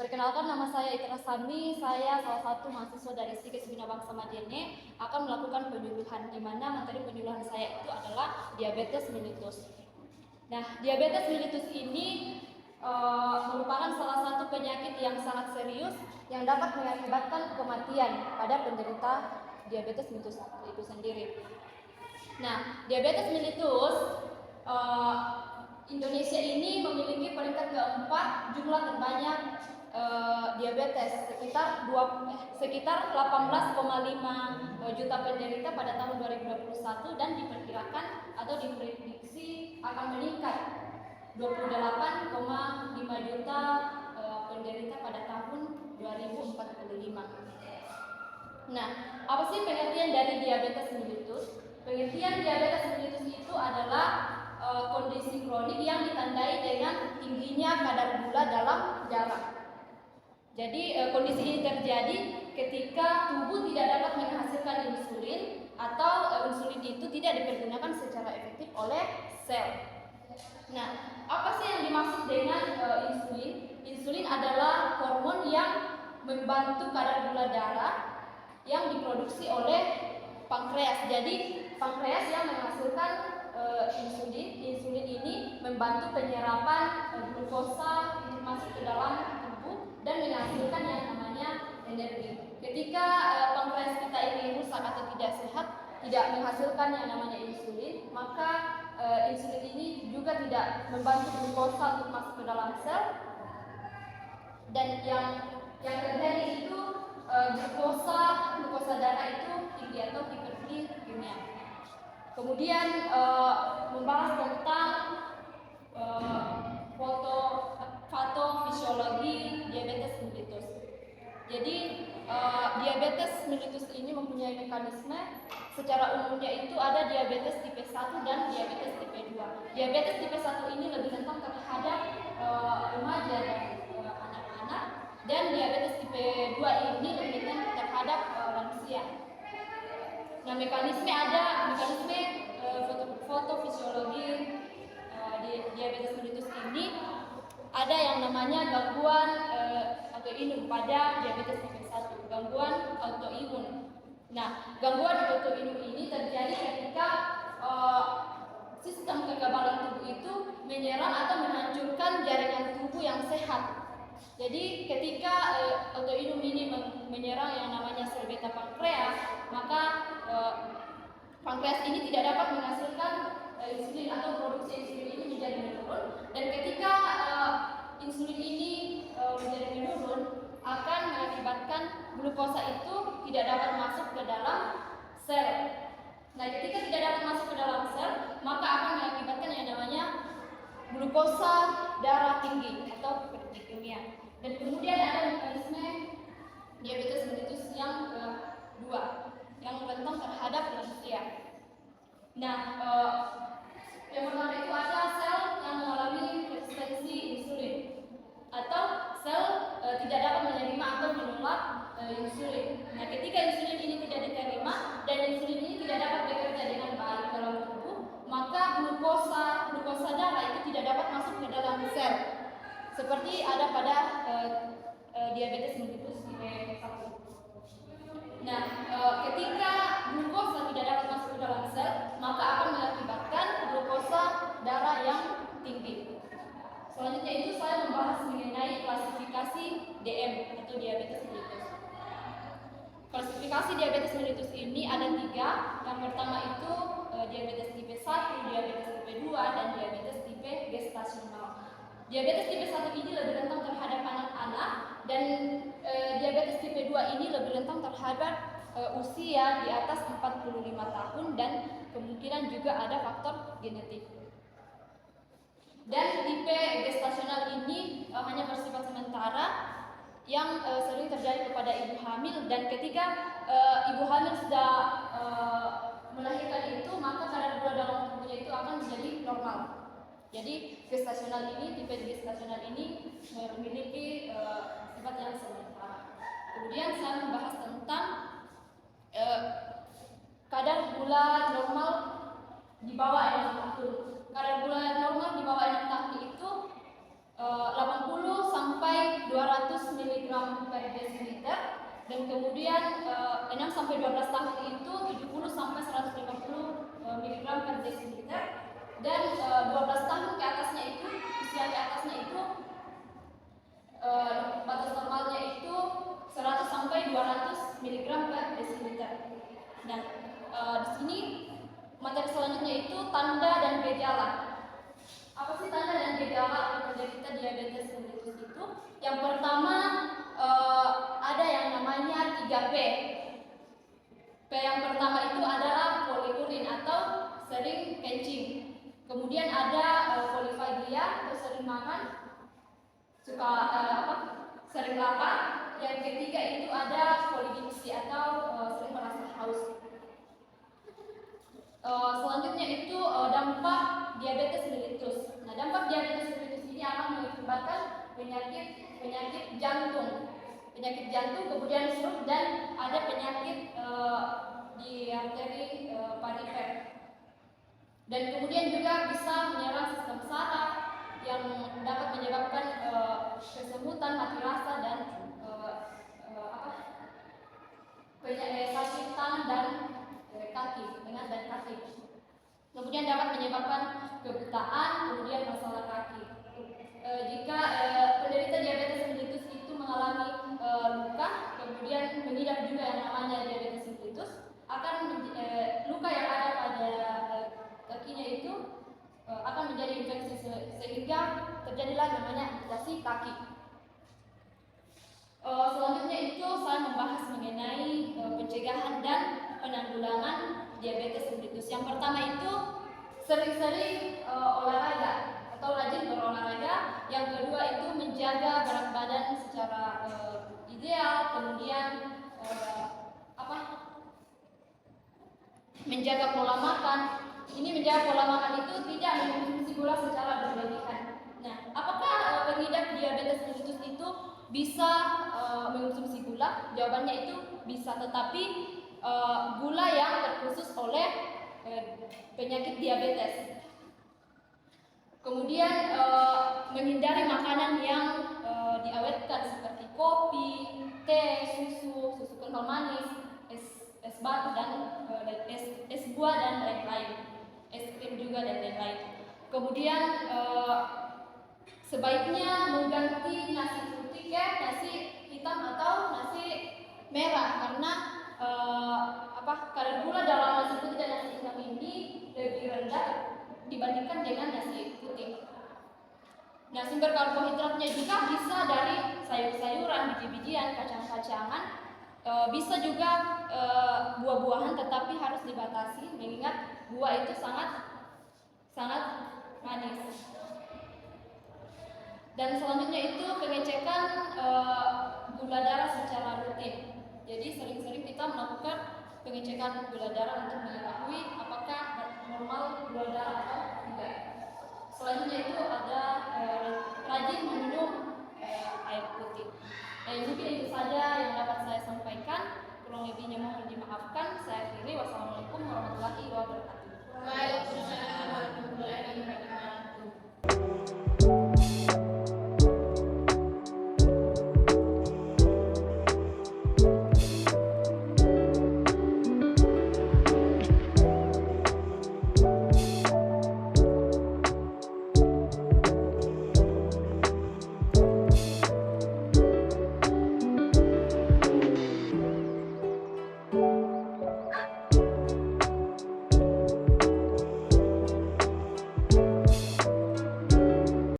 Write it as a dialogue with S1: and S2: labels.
S1: Perkenalkan, nama saya Itra Sami. Saya salah satu mahasiswa dari Sikis Bina Bangsa Madiene akan melakukan penyuluhan, di mana materi penyuluhan saya itu adalah diabetes mellitus. Nah, diabetes mellitus ini merupakan salah satu penyakit yang sangat serius yang dapat mengakibatkan kematian pada penderita diabetes mellitus itu sendiri. Nah, diabetes mellitus Indonesia ini memiliki peringkat keempat jumlah terbanyak diabetes, sekitar 18,5 juta penderita pada tahun 2021 dan diperkirakan atau diprediksi akan meningkat 28,5 juta penderita pada tahun 2045. Nah, apa sih pengertian dari diabetes mellitus? Pengertian diabetes mellitus itu adalah kondisi kronik yang ditandai dengan tingginya kadar gula dalam darah. Jadi kondisi ini terjadi ketika tubuh tidak dapat menghasilkan insulin atau insulin itu tidak dipergunakan secara efektif oleh sel. Nah, apa sih yang dimaksud dengan insulin? Insulin adalah hormon yang membantu kadar gula darah yang diproduksi oleh pankreas. Jadi pankreas yang menghasilkan insulin. Insulin ini membantu penyerapan glukosa yang masuk ke dalam tubuh dan menghasilkan yang namanya energi. Ketika pankreas kita ini rusak atau tidak sehat, tidak menghasilkan yang namanya insulin, maka insulin ini juga tidak membantu glukosa untuk masuk ke dalam sel, dan yang terjadi itu glukosa darah itu tinggi atau hiperglikemia. Kemudian membahas tentang patofisiologi diabetes mellitus. Jadi diabetes mellitus ini mempunyai mekanisme. Secara umumnya itu ada diabetes tipe 1 dan diabetes tipe 2. Diabetes tipe 1 ini lebih rentan terhadap remaja dan anak-anak, dan diabetes tipe 2 ini lebih rentan terhadap lansia. Nah, mekanisme fotofisiologi diabetes mellitus ini ada yang namanya gangguan autoimun pada diabetes tipe 1, gangguan autoimun. Nah, gangguan autoimun ini terjadi ketika sistem kekebalan tubuh itu menyerang atau menghancurkan jaringan tubuh yang sehat. Jadi ketika autoimun ini menyerang yang namanya sel beta pankreas, maka pankreas ini tidak dapat menghasilkan insulin atau produksi insulin ini menjadi menurun, dan ketika insulin ini menjadi menurun akan mengakibatkan glukosa itu tidak dapat masuk ke dalam sel. Nah, ketika tidak dapat masuk ke dalam sel, maka akan mengakibatkan yang namanya glukosa darah tinggi atau hiperglikemia. Dan kemudian ada mekanisme diabetes mellitus yang kedua, yang rentan terhadap lansia. Nah, yang pertama itu ada sel yang mengalami resistensi insulin, atau sel tidak dapat menerima atau menolak insulin. Nah, ketika insulin ini tidak diterima dan insulin ini tidak dapat bekerja dengan baik dalam tubuh, maka glukosa darah itu tidak dapat masuk ke dalam sel, seperti ada pada diabetes mellitus tipe 1. Nah, ketika glukosa tidak dapat masuk ke dalam sel, maka akan mengakibatkan glukosa darah yang tinggi. Selanjutnya itu saya membahas mengenai klasifikasi DM atau diabetes mellitus. Klasifikasi diabetes mellitus ini ada 3. Yang pertama itu diabetes tipe 1, diabetes tipe 2, dan diabetes tipe gestasional. Diabetes tipe 1 ini lebih rentan terhadap anak-anak, dan diabetes tipe 2 ini lebih rentan terhadap usia di atas 45 tahun, dan kemungkinan juga ada faktor genetik. Dan tipe gestasional ini hanya bersifat sementara, yang sering terjadi kepada ibu hamil, dan ketika ibu hamil sudah melahirkan itu, maka kadar gula dalam tubuhnya itu akan menjadi normal. Jadi gestasional ini, tipe gestasional ini memiliki sifat yang sementara. Kemudian saya membahas tentang kadar gula normal di bawah 6 tahun. Kadar gula normal di bawah 6 tahun itu Dan kemudian 6 sampai 12 tahun itu 70 sampai 150 miligram per desiliter, dan 12 tahun ke atasnya itu, usia ke atasnya itu batas normalnya itu 100 sampai 200 miligram per desiliter. Dan di sini materi selanjutnya itu tanda dan gejala. Apa sih tanda dan gejala penderita diabetes mellitus itu? Yang pertama ada yang namanya 3P. P yang pertama itu adalah poliurin atau sering kencing. Kemudian ada polifagia atau sering makan, suka sering lapar. Yang ketiga itu ada polidipsi atau sering merasa haus. Selanjutnya itu dampak diabetes mellitus. Nah, dampak diabetes mellitus ini akan mengakibatkan penyakit jantung, kemudian stroke, dan ada penyakit di arteri perifer. Dan kemudian juga bisa menyerang sistem saraf yang dapat menyebabkan kesemutan, mati rasa, dan sakit tangan dan kaki, tangan dan kaki. Kemudian dapat menyebabkan kebutaan, kemudian masalah kaki. Jika penderita diabetes mellitus itu mengalami luka, kemudian mengidap juga yang namanya diabetes mellitus, akan luka yang ada pada kakinya itu akan menjadi infeksi sehingga terjadilah namanya amputasi kaki. Selanjutnya itu saya membahas mengenai pencegahan dan penanggulangan diabetes mellitus. Yang pertama itu sering-sering olahraga atau rajin berolahraga. Yang kedua itu menjaga berat badan secara ideal, kemudian menjaga pola makan. Ini menjaga pola makan itu tidak mengkonsumsi gula secara berlebihan. Nah, apakah pengidap diabetes mellitus itu bisa mengkonsumsi gula? Jawabannya itu bisa, tetapi gula yang terkhusus oleh penyakit diabetes. Kemudian menghindari makanan yang diawetkan seperti kopi, teh, susu kental manis, es batu dan es buah dan lain-lain, es krim juga dan lain-lain. Kemudian sebaiknya mengganti nasi putih ke nasi hitam atau nasi merah, karena kadar gula dalam nasi putih dan nasi hitam ini lebih rendah dibandingkan dengan nasi putih. Nah, sumber karbohidratnya juga bisa dari sayur-sayuran, biji-bijian, kacang-kacangan, bisa juga buah-buahan, tetapi harus dibatasi mengingat buah itu sangat manis. Dan selanjutnya itu pengecekan gula darah secara rutin. Jadi sering-sering kita melakukan pengecekan gula darah untuk mengetahui apakah normal gula darah atau tidak. Selanjutnya itu ada rajin meminum air putih. Mungkin itu saja yang dapat saya sampaikan. Kurang lebihnya mohon dimaafkan. Saya akhiri. Wassalamualaikum warahmatullahi wabarakatuh.